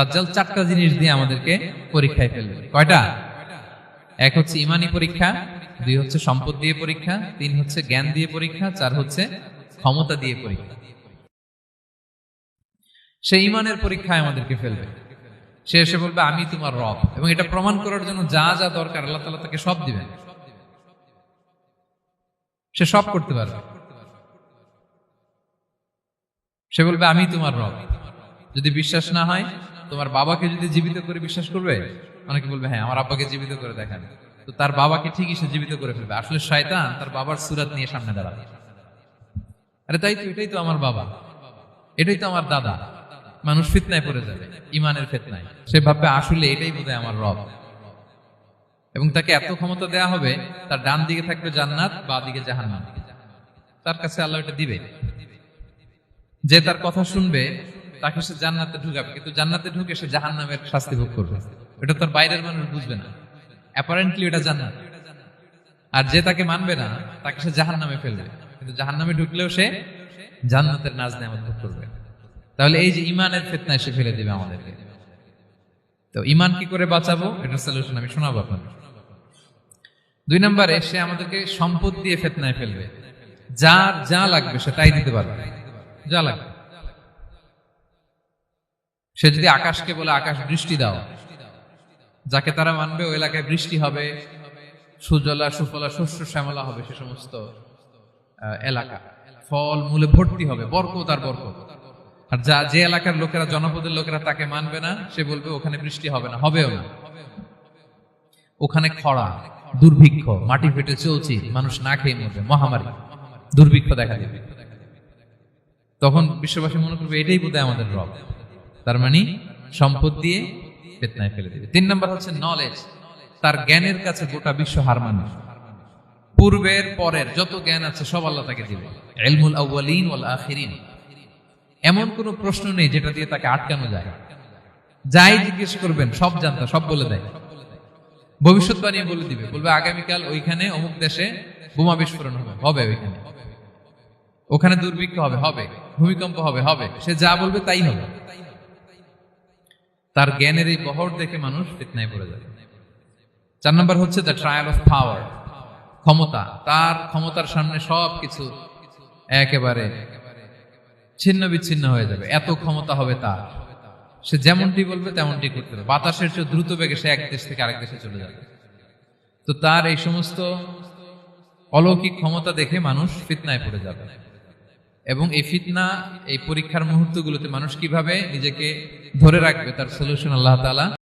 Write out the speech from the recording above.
দাজ্জাল চারটা জিনিস দিয়ে আমাদেরকে পরীক্ষায় ফেলবে। কয়টা? এক হচ্ছে ইমানি পরীক্ষা, দুই হচ্ছে সম্পদ দিয়ে পরীক্ষা, তিন হচ্ছে জ্ঞান দিয়ে পরীক্ষা, চার হচ্ছে ক্ষমতা দিয়ে পরীক্ষা। সে ইমানের পরীক্ষায় আমাদেরকে ফেলবে। সে এসে বলবে আমি তোমার রব, এবং এটা প্রমাণ করার জন্য যা যা দরকার আল্লাহ তাআলা তাকে সব দিবেন। সে সব করতে পারবে। সে বলবে আমি তোমার রব। যদি বিশ্বাস না হয়, তোমার বাবাকে যদি জীবিত করে বিশ্বাস করবে? অনেকে বলবে হ্যাঁ আমার আব্বাকে জীবিত করে দেখান। তো তার বাবাকে ঠিকই সে জীবিত করে ফেলবে। আসলে শয়তান তার বাবার সুরাত নিয়ে সামনে দাঁড়াবে। আরে তাই তো, এটাই তো আমার বাবা, এটাই তো আমার দাদা। মানুষ ফিতনায় পড়ে যাবে, ইমানের ফিতনায়। সে ভাববে আসলে এটাই বোধহয় আমার রব, এবং তাকে এত ক্ষমতা দেয়া হবে, তার ডান দিকে থাকবে জান্নাত, বাঁ দিকে জাহান্নাম। তার কাছে আল্লাহ এটা দিবে। যে তার কথা শুনবে তাকে সে জান্নাতে ঢুকাবে, কিন্তু জান্নাতে ঢুকে সে জাহান্নামের শাস্তি ভোগ করবে। এটা তার বাইরের মানুষ বুঝবে না, অ্যাপারেন্টলি এটা জান্নাত। আর যে তাকে মানবে না তাকে সে জাহান্নামে ফেলবে, কিন্তু জাহান্নামে ঢুকলেও সে জান্নাতের নাজ নেয়ামত ভোগ করবে। তাহলে এই যে ইমানের ফিতনায় সে ফেলে দিবে আমাদেরকে। তো ইমান কি করে বাঁচাবো, এটার সলিউশন আমি শোনাবো আপনাদের। 2 নম্বরে সে আমাদেরকে সম্পদ দিয়ে ফিতনায় ফেলবে। যার যা লাগবে সে তাই দিতে পারবে, যা লাগবে। সে যদি আকাশকে বলে আকাশ বৃষ্টি দাও, যাকে তারা মানবে ওই এলাকায় বৃষ্টি হবে, সুজলা সুফলা শস্য শ্যামলা হবে সে সমস্ত এলাকা, ফল মূলে ভর্তি হবে, বরকত আর বরকত। আর যে এলাকার লোকেরা, জনপদের লোকেরা তাকে মানবে না, সে বলবে ওখানে বৃষ্টি হবে না, হবেও না। ওখানে খরা, দুর্ভিক্ষ, মাটি ফেটে চলছে, মানুষ না খেয়ে মরবে, মহামারী, দুর্ভিক্ষ দেখা দেবে। তখন বিশ্ববাসী মনে করবে এটাই বোধহয় আমাদের রব। তার মানে সম্পদ দিয়ে ফিতনায় ফেলে দিবে। 3 নম্বর হচ্ছে নলেজ। তার জ্ঞানের কাছে গোটা বিশ্ব হার মানবে। পূর্বের পরের যত জ্ঞান আছে সব আল্লাহ তাকে দিবে। ইলমুল আউয়ালিন ওয়াল আখিরিন। এমন কোন প্রশ্ন নেই যেটা দিয়ে তাকে আটকানো যায়। যাই জিজ্ঞেস করবেন সব জানতা, সব বলে দেয়। ভবিষ্যৎবাণী বলে দিবে, বলবে আগামীকাল ওইখানে অমুক দেশে বোমা বিস্ফোরণ হবে, হবে ওইখানে, ওখানে দুর্ভিক্ষ হবে, হবে, ভূমিকম্প হবে, হবে। সে যা বলবে তাই হবে। তার জ্ঞানের এই বহর দেখে মানুষ ফিতনায় পড়ে যাবে। 4 নম্বর হচ্ছে দ্য ট্রায়াল অফ পাওয়ার, ক্ষমতা। তার ক্ষমতার সামনে সবকিছু একেবারে ছিন্ন বিচ্ছিন্ন হয়ে যাবে, এত ক্ষমতা হবে তার। সে যেমনটি বলবে তেমনটি করতে হবে। বাতাসের চেয়ে দ্রুত বেগে সে এক দেশ থেকে আরেক দেশে চলে যাবে। তো তার এই সমস্ত অলৌকিক ক্ষমতা দেখে মানুষ ফিতনায় পড়ে যাবে। এবং এই ফিতনা, এই পরীক্ষার মুহূর্তগুলোতে মানুষ কিভাবে নিজেকে ধরে রাখবে, তার সলিউশন আল্লাহ তাআলা